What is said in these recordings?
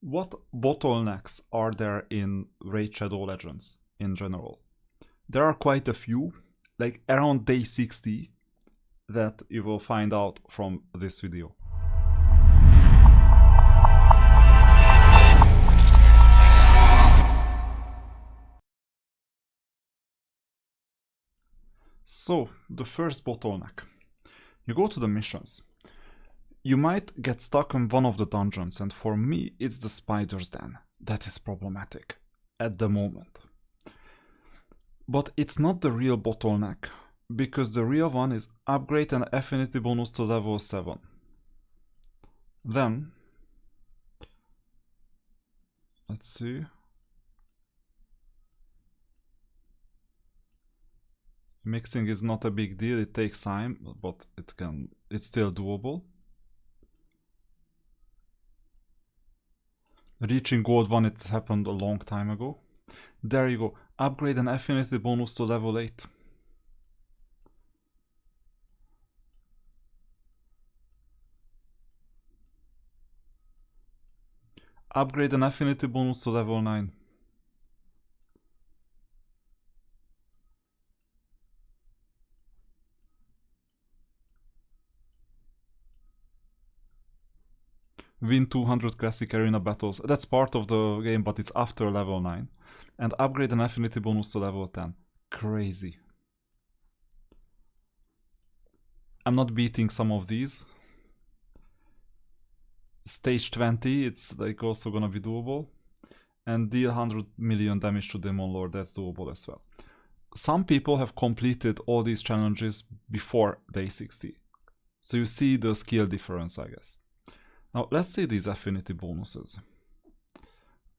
What bottlenecks are there in Raid Shadow Legends in general? There are quite a few, like around day 60, that you will find out from this video. So, the first bottleneck. You go to the missions. You might get stuck in one of the dungeons, and for me, it's the spider's den. That is problematic at the moment. But it's not the real bottleneck, because the real one is upgrade an affinity bonus to level 7. Then, let's see. Mixing is not a big deal, it takes time, but it's still doable. Reaching gold 1, it happened a long time ago. There you go. Upgrade an affinity bonus to level 8. Upgrade an affinity bonus to level 9. Win 200 classic arena battles. That's part of the game, but it's after level 9. And upgrade an affinity bonus to level 10. Crazy. I'm not beating some of these. Stage 20, it's like also gonna be doable. And deal 100 million damage to Demon Lord, that's doable as well. Some people have completed all these challenges before day 60. So you see the skill difference, I guess. Now let's see these affinity bonuses.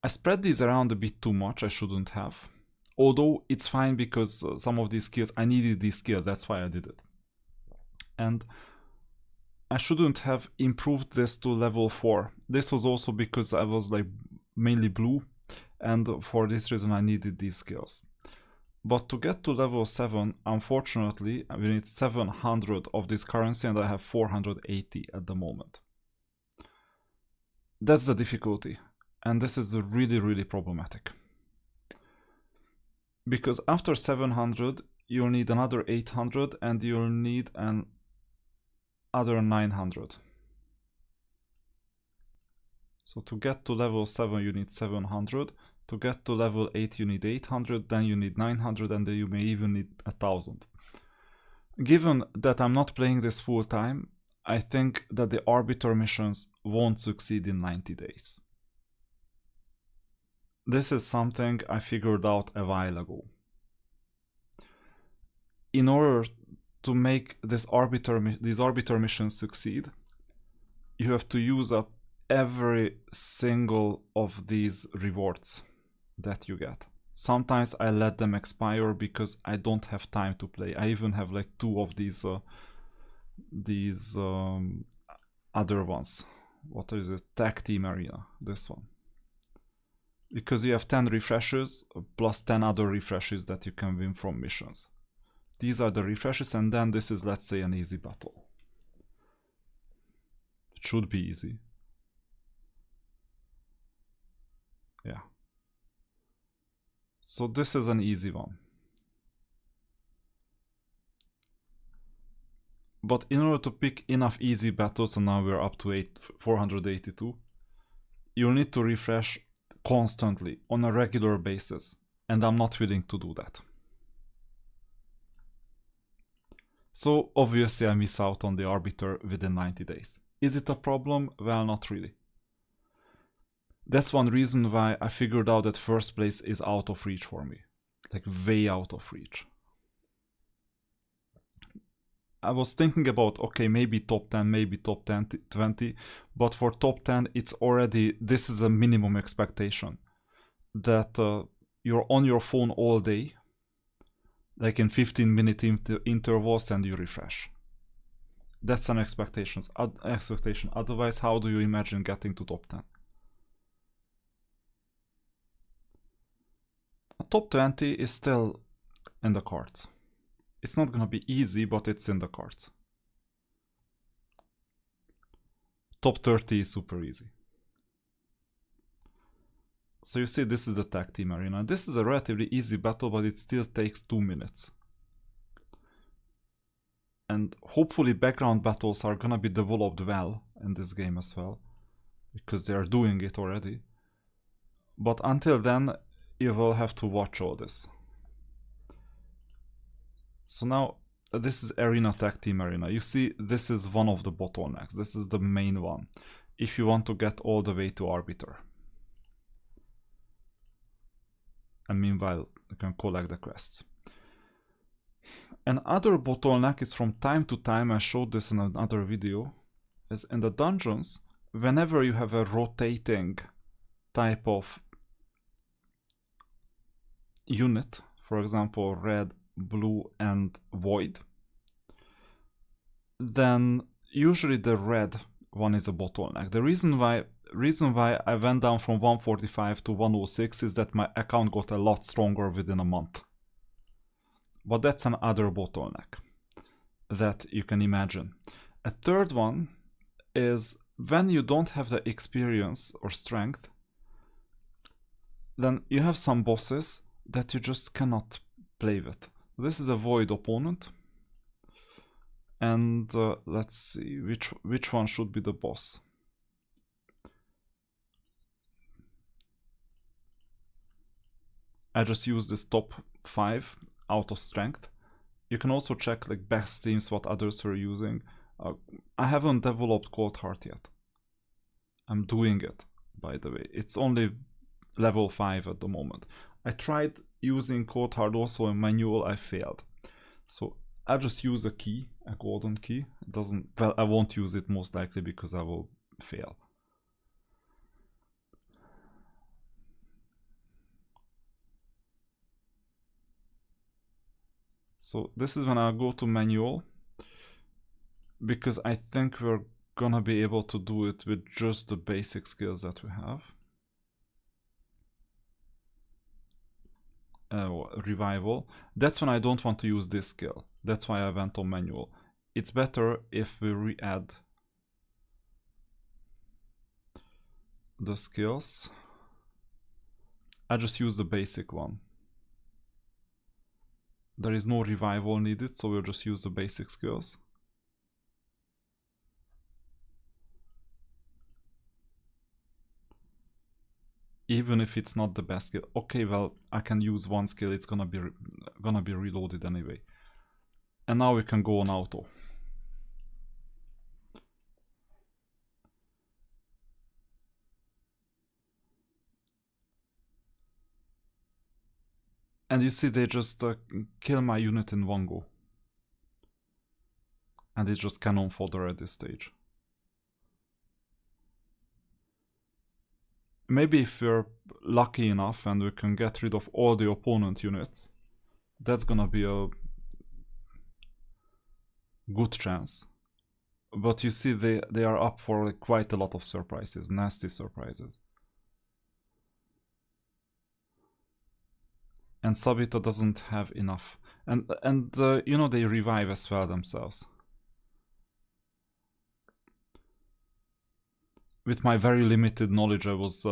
I spread these around a bit too much, I shouldn't have. Although it's fine because some of these skills, I needed these skills, that's why I did it. And I shouldn't have improved this to level 4. This was also because I was like mainly blue, and for this reason I needed these skills. But to get to level 7, unfortunately, we need 700 of this currency and I have 480 at the moment. That's the difficulty, and this is really problematic. Because after 700, you'll need another 800 and you'll need another 900. So to get to level 7 you need 700, to get to level 8 you need 800, then you need 900, and then you may even need 1000. Given that I'm not playing this full time, I think that the Arbiter missions won't succeed in 90 days. This is something I figured out a while ago. In order to make these Arbiter missions succeed, you have to use up every single of these rewards that you get. Sometimes I let them expire because I don't have time to play. I even have like 2 of these other ones. What is it? Tag Team Arena, this one. Because you have 10 refreshes plus 10 other refreshes that you can win from missions. These are the refreshes, and then this is, let's say, an easy battle. It should be easy. Yeah. So this is an easy one. But in order to pick enough easy battles, and now we're up to 482, you'll need to refresh constantly on a regular basis, and I'm not willing to do that. So obviously I miss out on the Arbiter within 90 days. Is it a problem? Well, not really. That's one reason why I figured out that first place is out of reach for me. Like way out of reach. I was thinking about, okay, maybe top 10, maybe top 10, 20, but for top 10, it's already, this is a minimum expectation. That you're on your phone all day, like in 15-minute intervals, and you refresh. That's an expectation. Otherwise, how do you imagine getting to top 10? Top 20 is still in the cards. It's not gonna be easy, but it's in the cards. Top 30 is super easy. So you see, this is the tag team arena. This is a relatively easy battle, but it still takes 2 minutes. And hopefully background battles are gonna be developed well in this game as well, because they are doing it already. But until then, you will have to watch all this. So now, this is Arena Tag Team Arena. You see, this is one of the bottlenecks. This is the main one, if you want to get all the way to Arbiter. And meanwhile, you can collect the quests. Another bottleneck is from time to time, I showed this in another video, is in the dungeons, whenever you have a rotating type of unit, for example, red, blue, and void, then usually the red one is a bottleneck. The reason why I went down from 145 to 106 is that my account got a lot stronger within a month. But that's another bottleneck that you can imagine. A third one is when you don't have the experience or strength, then you have some bosses that you just cannot play with. This is a void opponent. And let's see, which one should be the boss? I just use this top 5 out of strength. You can also check like best teams, what others are using. I haven't developed Cold Heart yet. I'm doing it, by the way. It's only level 5 at the moment. I tried using Cold Heart also in manual, I failed. So I just use a key, a golden key. It doesn't, well, I won't use it most likely because I will fail. So this is when I go to manual, because I think we're gonna be able to do it with just the basic skills that we have. Revival. That's when I don't want to use this skill. That's why I went on manual. It's better if we re-add the skills. I just use the basic one. There is no revival needed, so we'll just use the basic skills. Even if it's not the best skill. Okay, well, I can use one skill, it's gonna be reloaded anyway. And now we can go on auto. And you see they just kill my unit in one go. And it's just cannon fodder at this stage. Maybe if we're lucky enough and we can get rid of all the opponent units, that's gonna be a good chance. But you see they are up for like quite a lot of surprises, nasty surprises. And Sabito doesn't have enough. And you know, they revive as well themselves. With my very limited knowledge, I was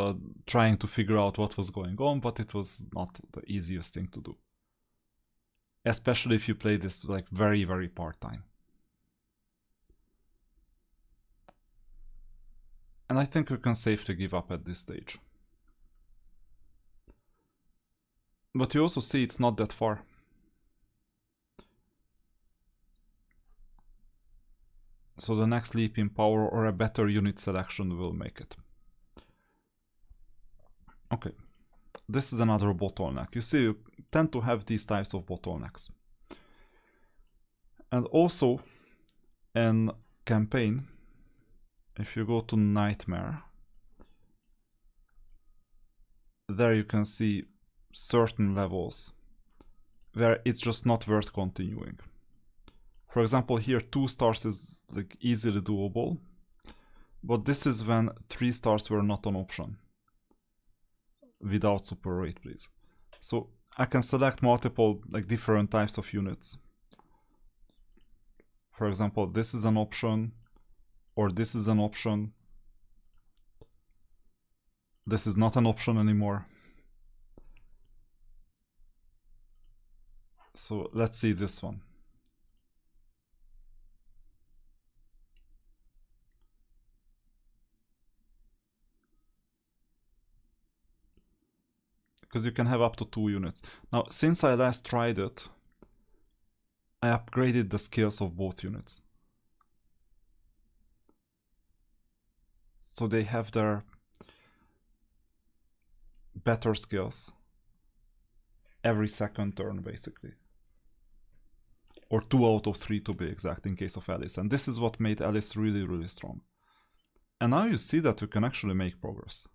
trying to figure out what was going on, but it was not the easiest thing to do. Especially if you play this like very, very part-time. And I think we can safely give up at this stage. But you also see it's not that far. So the next leap in power or a better unit selection will make it. Okay, this is another bottleneck. You see, you tend to have these types of bottlenecks. And also in campaign, if you go to Nightmare, there you can see certain levels where it's just not worth continuing. For example, here 2 stars is like easily doable, but this is when 3 stars were not an option. Without super rate, please. So I can select multiple like different types of units. For example, this is an option, or this is an option. This is not an option anymore. So let's see this one. Because you can have up to 2 units. Now, since I last tried it, I upgraded the skills of both units. So they have their better skills every second turn, basically. Or 2 out of 3 to be exact, in case of Alice. And this is what made Alice really, really strong. And now you see that you can actually make progress.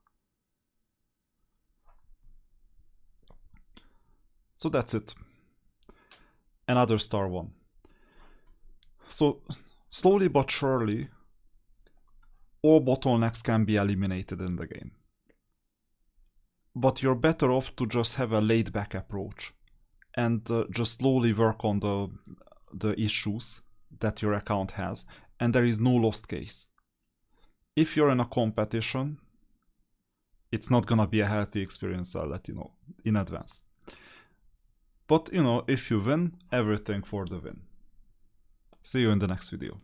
So that's it. Another star 1. So slowly but surely, all bottlenecks can be eliminated in the game. But you're better off to just have a laid-back approach and just slowly work on the issues that your account has, and there is no lost case. If you're in a competition, it's not gonna be a healthy experience, I'll let you know in advance. But, you know, if you win, everything for the win. See you in the next video.